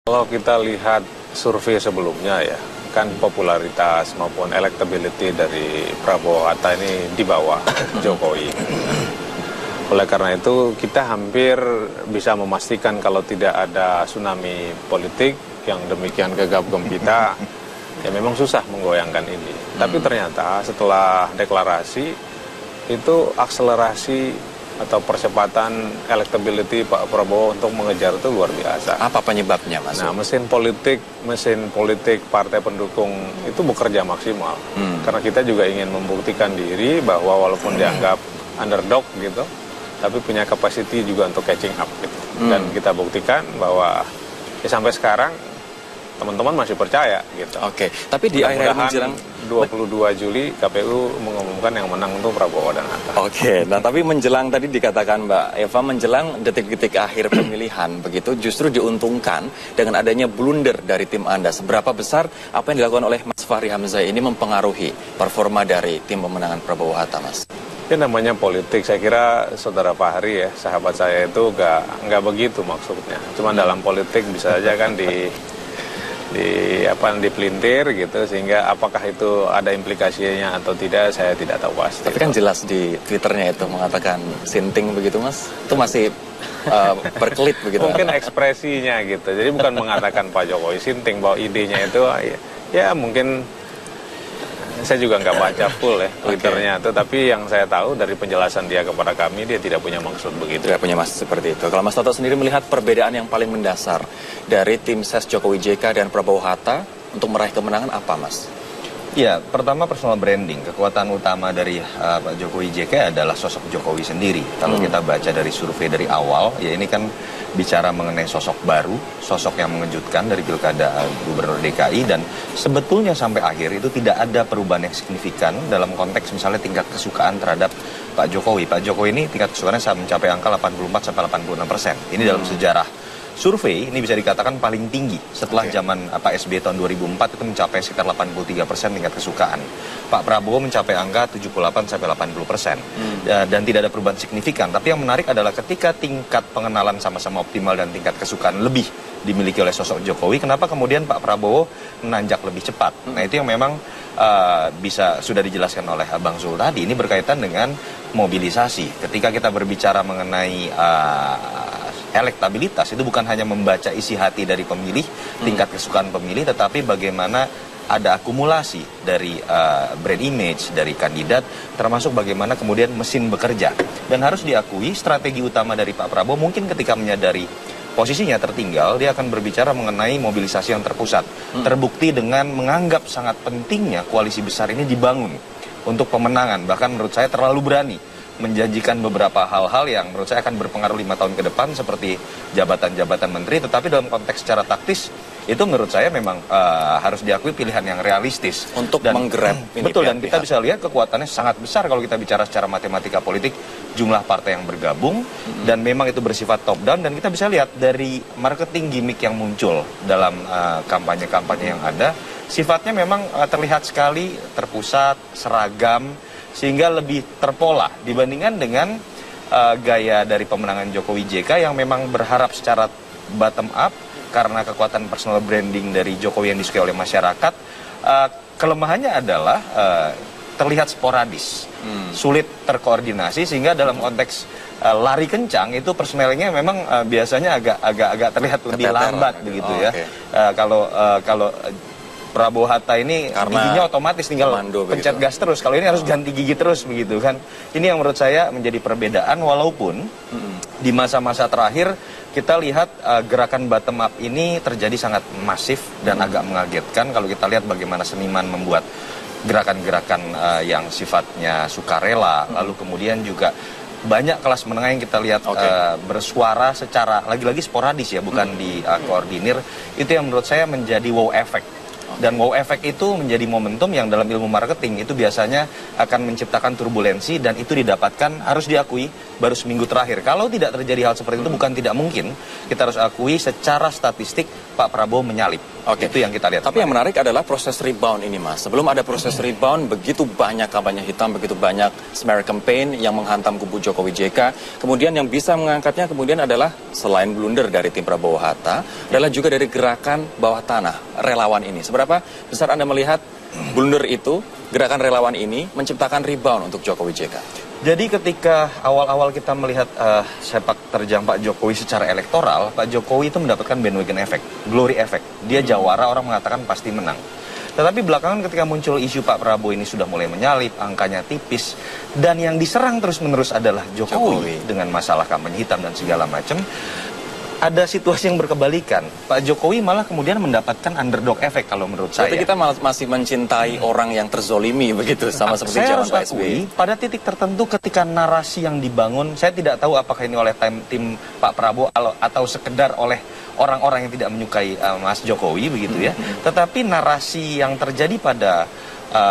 Kalau kita lihat survei sebelumnya ya, kan popularitas maupun elektability dari Prabowo Hatta ini di bawah Jokowi. Oleh karena itu kita hampir bisa memastikan kalau tidak ada tsunami politik yang demikian gegap gempita, ya memang susah menggoyangkan ini. Tapi ternyata setelah deklarasi itu akselerasi atau percepatan elektability Pak Prabowo untuk mengejar itu luar biasa. Apa penyebabnya, Mas? Nah, mesin politik partai pendukung itu bekerja maksimal. Karena kita juga ingin membuktikan diri bahwa walaupun dianggap underdog gitu, tapi punya capacity juga untuk catching up gitu. Dan kita buktikan bahwa ya sampai sekarang teman-teman masih percaya gitu. Oke, tapi di akhir menjelang 22 Juli KPU mengumumkan yang menang untuk Prabowo dan Hatta. Oke, nah tapi menjelang tadi dikatakan Mbak Eva, menjelang detik-detik akhir pemilihan begitu justru diuntungkan dengan adanya blunder dari tim Anda. Seberapa besar apa yang dilakukan oleh Mas Fahri Hamzah ini mempengaruhi performa dari tim pemenangan Prabowo Hatta, Mas? Ya namanya politik, saya kira saudara Fahri ya, sahabat saya itu nggak begitu maksudnya. Cuma dalam politik bisa aja kan dipelintir gitu, sehingga apakah itu ada implikasinya atau tidak saya tidak tahu pasti. Tapi kan jelas di Twitternya itu mengatakan sinting begitu, Mas. Itu masih berkelit begitu. Mungkin ekspresinya gitu. Jadi bukan mengatakan Pak Jokowi sinting, bahwa idenya itu ya mungkin saya juga nggak baca full ya Twitternya itu, tapi yang saya tahu dari penjelasan dia kepada kami, dia tidak punya maksud begitu. Tidak punya maksud seperti itu. Kalau Mas Toto sendiri melihat perbedaan yang paling mendasar dari tim ses Jokowi JK dan Prabowo Hatta untuk meraih kemenangan apa, Mas? Ya, pertama personal branding. Kekuatan utama dari Pak Jokowi JK adalah sosok Jokowi sendiri. Kalau kita baca dari survei dari awal, ya ini kan bicara mengenai sosok baru, sosok yang mengejutkan dari Pilkada Gubernur DKI, dan sebetulnya sampai akhir itu tidak ada perubahan yang signifikan dalam konteks misalnya tingkat kesukaan terhadap Pak Jokowi. Pak Jokowi ini tingkat kesukaannya mencapai angka 84-86%. Ini dalam sejarah survei ini bisa dikatakan paling tinggi setelah zaman Pak SBY tahun 2004 itu mencapai sekitar 83% tingkat kesukaan. Pak Prabowo mencapai angka 78-80%. Dan tidak ada perubahan signifikan. Tapi yang menarik adalah ketika tingkat pengenalan sama-sama optimal dan tingkat kesukaan lebih dimiliki oleh sosok Jokowi, kenapa kemudian Pak Prabowo menanjak lebih cepat? Nah, itu yang memang sudah dijelaskan oleh Bang Zul tadi. Ini berkaitan dengan mobilisasi. Ketika kita berbicara mengenai elektabilitas, itu bukan hanya membaca isi hati dari pemilih, tingkat kesukaan pemilih, tetapi bagaimana ada akumulasi dari brand image dari kandidat, termasuk bagaimana kemudian mesin bekerja. Dan harus diakui strategi utama dari Pak Prabowo mungkin ketika menyadari posisinya tertinggal, dia akan berbicara mengenai mobilisasi yang terpusat. Terbukti dengan menganggap sangat pentingnya koalisi besar ini dibangun untuk pemenangan. Bahkan menurut saya terlalu berani menjanjikan beberapa hal-hal yang menurut saya akan berpengaruh 5 tahun ke depan seperti jabatan-jabatan menteri, tetapi dalam konteks secara taktis itu menurut saya memang harus diakui pilihan yang realistis untuk dan menggrab betul, dan kita bisa lihat kekuatannya sangat besar kalau kita bicara secara matematika politik, jumlah partai yang bergabung, dan memang itu bersifat top down. Dan kita bisa lihat dari marketing gimmick yang muncul dalam kampanye-kampanye yang ada, sifatnya memang terlihat sekali terpusat, seragam, sehingga lebih terpola dibandingkan dengan gaya dari pemenangan Jokowi JK yang memang berharap secara bottom up karena kekuatan personal branding dari Jokowi yang disukai oleh masyarakat. Kelemahannya adalah terlihat sporadis, sulit terkoordinasi, sehingga dalam konteks lari kencang itu personelnya memang biasanya agak terlihat lebih lambat begitu ya. Kalau Prabowo Hatta ini giginya otomatis tinggal pencet gas terus. Kalau ini harus ganti gigi terus begitu kan. Ini yang menurut saya menjadi perbedaan, walaupun di masa-masa terakhir kita lihat gerakan bottom up ini terjadi sangat masif dan agak mengagetkan kalau kita lihat bagaimana seniman membuat gerakan-gerakan yang sifatnya sukarela, lalu kemudian juga banyak kelas menengah yang kita lihat bersuara secara lagi-lagi sporadis ya, bukan dikoordinir. Itu yang menurut saya menjadi wow effect Dan wow efek itu menjadi momentum yang dalam ilmu marketing itu biasanya akan menciptakan turbulensi, dan itu didapatkan, harus diakui, baru seminggu terakhir. Kalau tidak terjadi hal seperti itu, bukan tidak mungkin, kita harus akui secara statistik Pak Prabowo menyalip. Oke. Itu yang kita lihat. Tapi yang menarik adalah proses rebound ini, Mas. Sebelum ada proses rebound, begitu banyak kampanye hitam, begitu banyak smear campaign yang menghantam kubu Jokowi JK. Kemudian yang bisa mengangkatnya kemudian adalah selain blunder dari tim Prabowo Hatta, adalah juga dari gerakan bawah tanah relawan ini. Seberapa besar Anda melihat blunder itu, gerakan relawan ini menciptakan rebound untuk Jokowi JK? Jadi ketika awal-awal kita melihat sepak terjang Pak Jokowi secara elektoral, Pak Jokowi itu mendapatkan bandwagon effect, glory effect. Dia jawara, orang mengatakan pasti menang. Tetapi belakangan ketika muncul isu Pak Prabowo ini sudah mulai menyalip, angkanya tipis, dan yang diserang terus-menerus adalah Jokowi dengan masalah kampanye hitam dan segala macam, ada situasi yang berkebalikan. Pak Jokowi malah kemudian mendapatkan underdog effect kalau menurut saya. Berarti kita masih mencintai orang yang terzolimi begitu, sama seperti saya zaman harus Pak akui, SBY. pada titik tertentu ketika narasi yang dibangun, saya tidak tahu apakah ini oleh tim Pak Prabowo atau sekedar oleh orang-orang yang tidak menyukai Mas Jokowi begitu ya. Tetapi narasi yang terjadi pada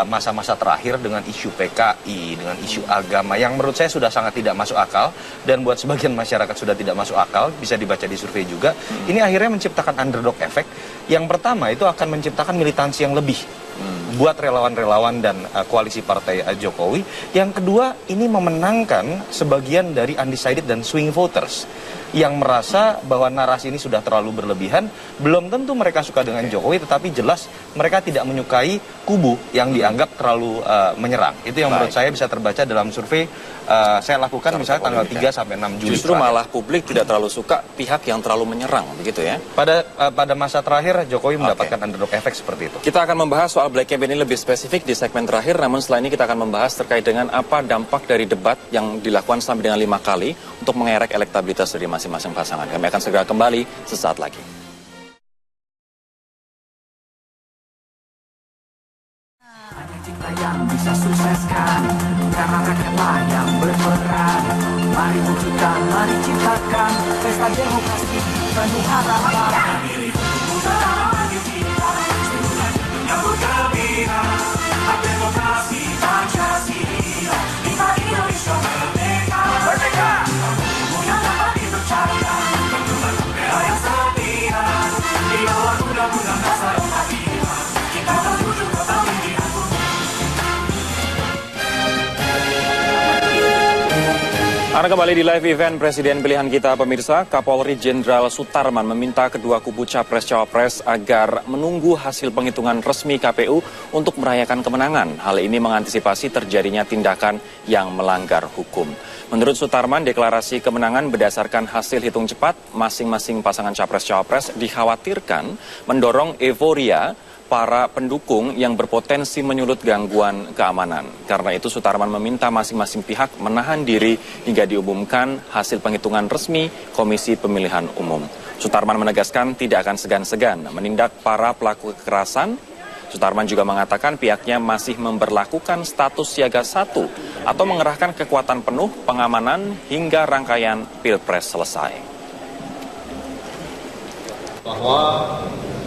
masa-masa terakhir dengan isu PKI, dengan isu agama yang menurut saya sudah sangat tidak masuk akal, dan buat sebagian masyarakat sudah tidak masuk akal, bisa dibaca di survei juga. Ini akhirnya menciptakan underdog effect. Yang pertama itu akan menciptakan militansi yang lebih buat relawan-relawan dan koalisi partai Jokowi. Yang kedua, ini memenangkan sebagian dari undecided dan swing voters yang merasa bahwa narasi ini sudah terlalu berlebihan. Belum tentu mereka suka dengan Jokowi, tetapi jelas mereka tidak menyukai kubu yang dianggap terlalu menyerang. Itu yang menurut saya bisa terbaca dalam survei saya lakukan misalnya tanggal 3 sampai 6 Juli. Justru malah publik tidak terlalu suka pihak yang terlalu menyerang, begitu ya? Pada masa terakhir Jokowi mendapatkan underdog effect seperti itu. Kita akan membahas soal black campaign ini lebih spesifik di segmen terakhir, namun setelah ini kita akan membahas terkait dengan apa dampak dari debat yang dilakukan sampai dengan 5 kali untuk mengerek elektabilitas dari masing-masing pasangan. Kami akan segera kembali sesaat lagi. Yang bisa sukseskan, karena rakyatlah yang berperan. Mari wujudkan, mari ciptakan pesta demokrasi penuh harapan. Demokrasi Pancasila, kita Indonesia merdeka. Merdeka. Yang dapat dipercaya, bendera yang setia, di bawah undang-undang dasar 45, kita terwujud kepemimpinan. Anda kembali di live event Presiden Pilihan Kita, pemirsa. Kapolri Jenderal Sutarman meminta kedua kubu Capres-Cawapres agar menunggu hasil penghitungan resmi KPU untuk merayakan kemenangan. Hal ini mengantisipasi terjadinya tindakan yang melanggar hukum. Menurut Sutarman, deklarasi kemenangan berdasarkan hasil hitung cepat masing-masing pasangan Capres-Cawapres dikhawatirkan mendorong euforia para pendukung yang berpotensi menyulut gangguan keamanan. Karena itu Sutarman meminta masing-masing pihak menahan diri hingga diumumkan hasil penghitungan resmi Komisi Pemilihan Umum. Sutarman menegaskan tidak akan segan-segan menindak para pelaku kekerasan. Sutarman juga mengatakan pihaknya masih memberlakukan status siaga 1 atau mengerahkan kekuatan penuh pengamanan hingga rangkaian Pilpres selesai. Bahwa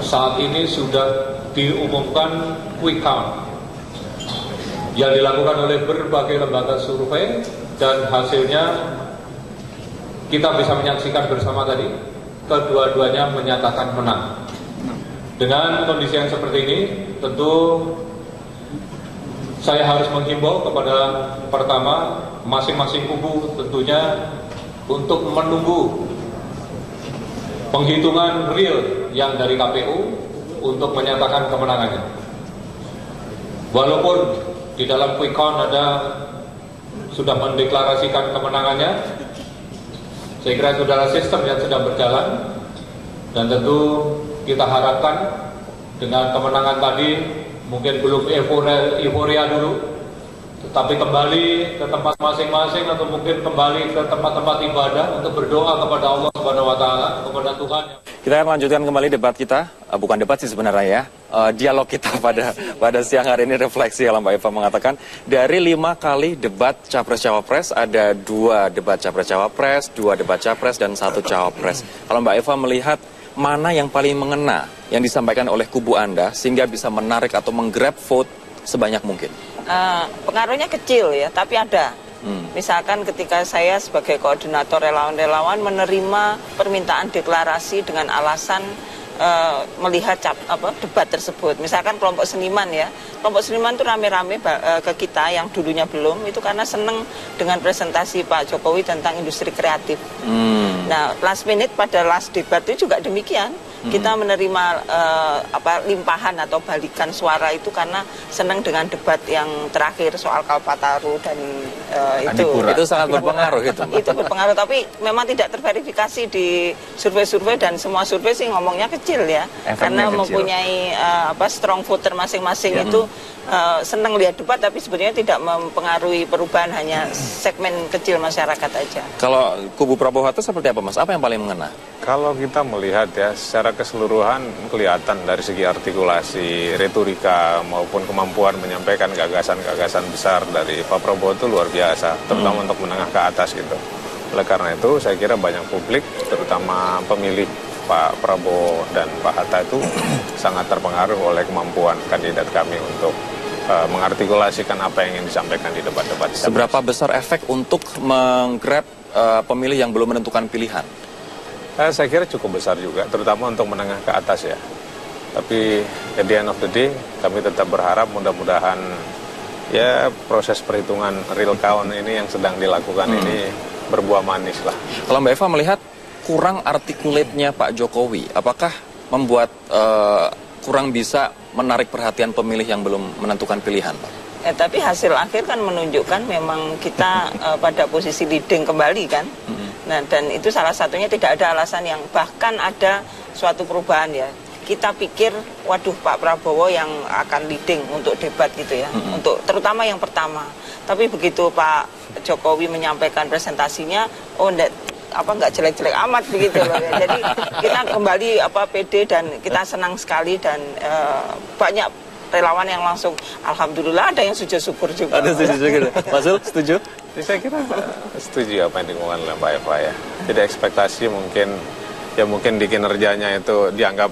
saat ini sudah diumumkan quick count yang dilakukan oleh berbagai lembaga survei, dan hasilnya kita bisa menyaksikan bersama tadi, kedua-duanya menyatakan menang. Dengan kondisi yang seperti ini, tentu saya harus menghimbau kepada pertama masing-masing kubu tentunya untuk menunggu penghitungan real yang dari KPU untuk menyatakan kemenangannya. Walaupun di dalam quick count sudah mendeklarasikan kemenangannya, saya kira itu adalah sistem yang sedang berjalan, dan tentu kita harapkan dengan kemenangan tadi mungkin belum euforia dulu, tetapi kembali ke tempat masing-masing atau mungkin kembali ke tempat-tempat ibadah untuk berdoa kepada Allah Subhanahu wa taala, kepada Tuhan. Kita akan lanjutkan kembali debat kita, bukan debat sih sebenarnya ya, dialog kita pada siang hari ini, refleksi kalau Mbak Eva mengatakan dari 5 kali debat Capres-Cawapres ada 2 debat Capres-Cawapres, 2 debat Capres dan 1 Cawapres. Kalau Mbak Eva melihat mana yang paling mengena yang disampaikan oleh kubu Anda sehingga bisa menarik atau menggrab vote sebanyak mungkin? Pengaruhnya kecil ya, tapi ada. Misalkan ketika saya sebagai koordinator relawan-relawan menerima permintaan deklarasi dengan alasan melihat debat tersebut. Misalkan kelompok seniman ya, kelompok seniman itu rame-rame ke kita yang dulunya belum, itu karena seneng dengan presentasi Pak Jokowi tentang industri kreatif. Nah, last minute pada last debat itu juga demikian. Kita menerima limpahan atau balikan suara itu karena senang dengan debat yang terakhir soal Kalpataru dan itu sangat berpengaruh gitu. Itu berpengaruh, tapi memang tidak terverifikasi di survei-survei dan semua survei sih ngomongnya kecil ya. Karena kecil. Mempunyai strong voter masing-masing itu senang lihat debat, tapi sebenarnya tidak mempengaruhi perubahan, hanya segmen kecil masyarakat aja. Kalau kubu Prabowo Hatta seperti apa Mas? Apa yang paling mengena? Kalau kita melihat ya secara keseluruhan kelihatan dari segi artikulasi, retorika maupun kemampuan menyampaikan gagasan-gagasan besar dari Pak Prabowo itu luar biasa, terutama untuk menengah ke atas gitu. Oleh karena itu saya kira banyak publik, terutama pemilih Pak Prabowo dan Pak Hatta itu sangat terpengaruh oleh kemampuan kandidat kami untuk mengartikulasikan apa yang ingin disampaikan di debat-debat. Seberapa besar efek untuk menggrab pemilih yang belum menentukan pilihan? Saya kira cukup besar juga, terutama untuk menengah ke atas ya. Tapi at the end of the day, kami tetap berharap mudah-mudahan ya proses perhitungan real count ini yang sedang dilakukan ini berbuah manis lah. Kalau Mbak Eva melihat kurang artikulate-nya Pak Jokowi, apakah membuat kurang bisa menarik perhatian pemilih yang belum menentukan pilihan, Pak? Tapi hasil akhir kan menunjukkan memang kita pada posisi leading kembali kan. Nah, dan itu salah satunya tidak ada alasan yang bahkan ada suatu perubahan ya. Kita pikir, waduh Pak Prabowo yang akan leading untuk debat gitu ya, untuk terutama yang pertama. Tapi begitu Pak Jokowi menyampaikan presentasinya, nggak jelek-jelek amat begitu loh ya. Jadi kita kembali pede dan kita senang sekali dan banyak relawan yang langsung alhamdulillah, ada yang sujud syukur juga. Ada sujud syukur. Mas Zul, setuju? Saya kira setuju apa yang dikatakan oleh Mbak Eva ya. Jadi ekspektasi mungkin di kinerjanya itu dianggap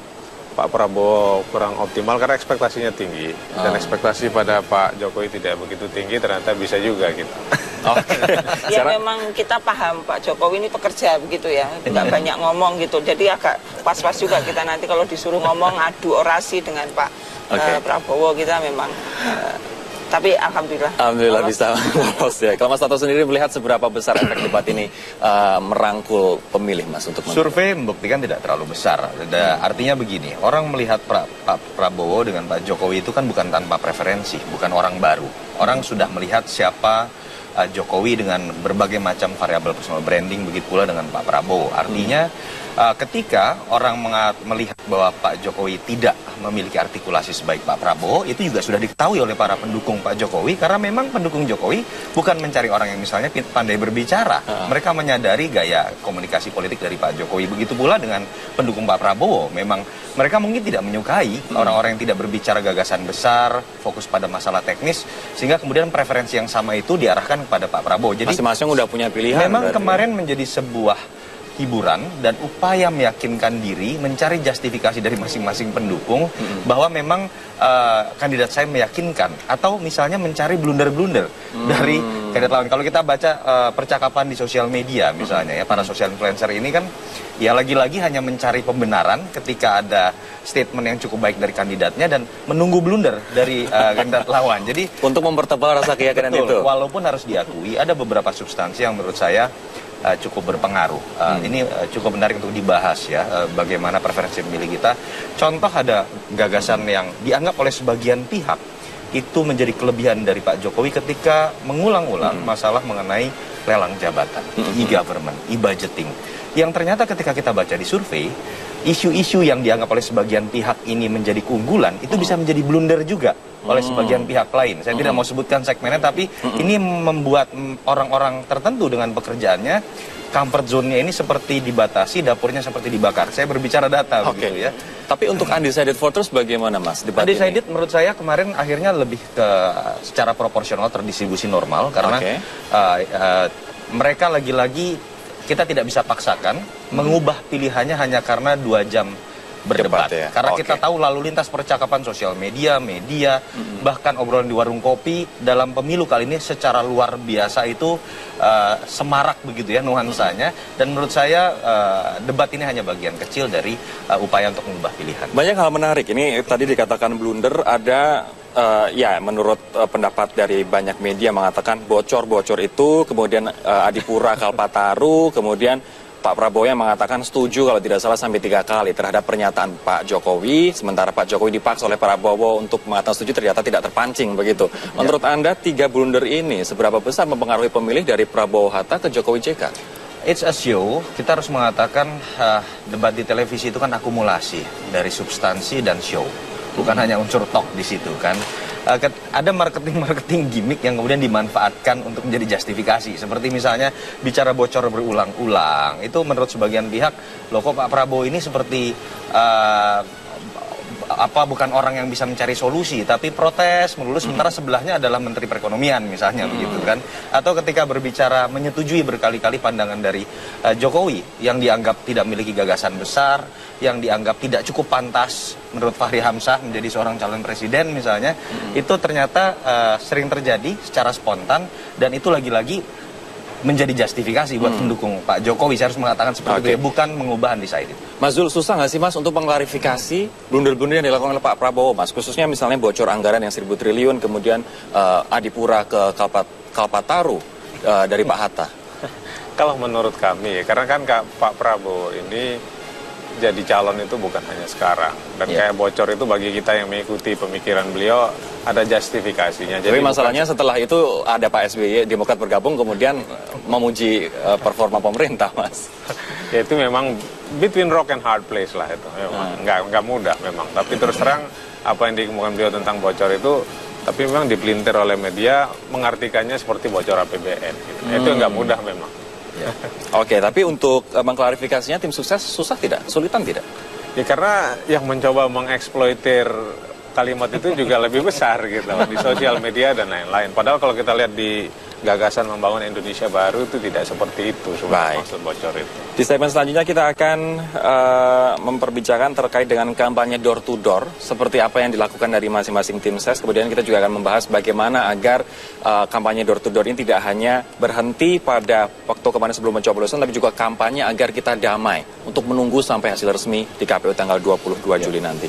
Pak Prabowo kurang optimal karena ekspektasinya tinggi dan ekspektasi pada Pak Jokowi tidak begitu tinggi, ternyata bisa juga gitu. Ya memang kita paham Pak Jokowi ini pekerja begitu ya, nggak banyak ngomong gitu, jadi agak pas-pas juga kita nanti kalau disuruh ngomong adu orasi dengan Pak Prabowo kita memang. Tapi alhamdulillah bisa lolos ya. Kalau Mas Tato sendiri melihat seberapa besar efek debat ini merangkul pemilih Mas untuk survei membuktikan tidak terlalu besar. Artinya begini, orang melihat Pak Prabowo dengan Pak Jokowi itu kan bukan tanpa preferensi, bukan orang baru. Orang sudah melihat siapa Jokowi dengan berbagai macam variabel personal branding, begitu pula dengan Pak Prabowo. Artinya ketika orang melihat bahwa Pak Jokowi tidak memiliki artikulasi sebaik Pak Prabowo, itu juga sudah diketahui oleh para pendukung Pak Jokowi, karena memang pendukung Jokowi bukan mencari orang yang misalnya pandai berbicara. Mereka menyadari gaya komunikasi politik dari Pak Jokowi. Begitu pula dengan pendukung Pak Prabowo. Memang mereka mungkin tidak menyukai orang-orang yang tidak berbicara gagasan besar, fokus pada masalah teknis, sehingga kemudian preferensi yang sama itu diarahkan kepada Pak Prabowo. Jadi masing-masing udah punya pilihan. Memang kemarin menjadi sebuah hiburan dan upaya meyakinkan diri, mencari justifikasi dari masing-masing pendukung bahwa memang kandidat saya meyakinkan, atau misalnya mencari blunder-blunder dari kandidat lawan. Kalau kita baca percakapan di sosial media misalnya ya, para social influencer ini kan ya lagi-lagi hanya mencari pembenaran ketika ada statement yang cukup baik dari kandidatnya dan menunggu blunder dari kandidat lawan. Jadi untuk mempertebal rasa keyakinan itu. Walaupun harus diakui ada beberapa substansi yang menurut saya cukup berpengaruh. Ini cukup menarik untuk dibahas ya, bagaimana preferensi pemilih kita. Contoh, ada gagasan yang dianggap oleh sebagian pihak itu menjadi kelebihan dari Pak Jokowi ketika mengulang-ulang masalah mengenai lelang jabatan, e-government, e-budgeting. Yang ternyata ketika kita baca di survei, isu-isu yang dianggap oleh sebagian pihak ini menjadi keunggulan, itu bisa menjadi blunder juga oleh sebagian pihak lain. Saya tidak mau sebutkan segmennya, tapi ini membuat orang-orang tertentu dengan pekerjaannya, comfort zone-nya ini seperti dibatasi, dapurnya seperti dibakar. Saya berbicara data begitu ya. Tapi untuk undecided voters bagaimana Mas? Undecided menurut saya kemarin akhirnya lebih ke secara proporsional terdistribusi normal, karena mereka lagi-lagi kita tidak bisa paksakan mengubah pilihannya hanya karena 2 jam berdebat. Debat, ya. Karena Oke. kita tahu lalu lintas percakapan sosial media, bahkan obrolan di warung kopi dalam pemilu kali ini secara luar biasa itu semarak begitu ya nuansanya. Dan menurut saya debat ini hanya bagian kecil dari upaya untuk mengubah pilihan. Banyak hal menarik. Ini tadi dikatakan blunder, ada ya menurut pendapat dari banyak media mengatakan bocor-bocor itu, kemudian Adipura Kalpataru, kemudian Pak Prabowo yang mengatakan setuju kalau tidak salah sampai 3 kali terhadap pernyataan Pak Jokowi, sementara Pak Jokowi dipaksa oleh Prabowo untuk mengatakan setuju ternyata tidak terpancing begitu. Menurut Anda 3 blunder ini seberapa besar mempengaruhi pemilih dari Prabowo Hatta ke Jokowi JK? It's a show, kita harus mengatakan debat di televisi itu kan akumulasi dari substansi dan show. Bukan hanya unsur talk di situ kan. Ada marketing gimmick yang kemudian dimanfaatkan untuk menjadi justifikasi. Seperti misalnya bicara bocor berulang-ulang. Itu menurut sebagian pihak, loh kok Pak Prabowo ini seperti bukan orang yang bisa mencari solusi, tapi protes melulu, sementara sebelahnya adalah Menteri Perekonomian misalnya begitu kan. Atau ketika berbicara menyetujui berkali-kali pandangan dari Jokowi yang dianggap tidak memiliki gagasan besar, yang dianggap tidak cukup pantas menurut Fahri Hamzah menjadi seorang calon presiden misalnya, itu ternyata sering terjadi secara spontan, dan itu lagi-lagi menjadi justifikasi buat pendukung Pak Jokowi. Saya harus mengatakan seperti itu ya, bukan mengubah undecided. Mas Zul, susah nggak sih Mas untuk mengklarifikasi blunder-blunder yang dilakukan oleh Pak Prabowo Mas? Khususnya misalnya bocor anggaran yang 1.000 triliun, kemudian Adipura ke Kalpataru dari Pak Hatta. Kalau menurut kami, karena kan Pak Prabowo ini jadi calon itu bukan hanya sekarang. Dan kayak bocor itu bagi kita yang mengikuti pemikiran beliau ada justifikasinya. Jadi masalahnya setelah itu ada Pak SBY, Demokrat bergabung, kemudian memuji performa pemerintah, Mas. Ya itu memang between rock and hard place lah itu. Memang nggak mudah memang. Tapi terus terang apa yang dikemukakan beliau tentang bocor itu, tapi memang dipelintir oleh media mengartikannya seperti bocor APBN. Gitu. Itu nggak mudah memang. Oke, tapi untuk mengklarifikasinya tim sukses susah tidak? Sulitan tidak? Ya karena yang mencoba mengeksploitir kalimat itu juga lebih besar gitu di sosial media dan lain-lain. Padahal kalau kita lihat di gagasan membangun Indonesia baru itu tidak seperti itu sebenarnya maksud bocor itu. Di segmen selanjutnya kita akan memperbicarakan terkait dengan kampanye door to door, seperti apa yang dilakukan dari masing-masing tim ses. Kemudian kita juga akan membahas bagaimana agar kampanye door to door ini tidak hanya berhenti pada waktu kemarin sebelum mencoblosan, tapi juga kampanye agar kita damai untuk menunggu sampai hasil resmi di KPU tanggal 22 Juli nanti.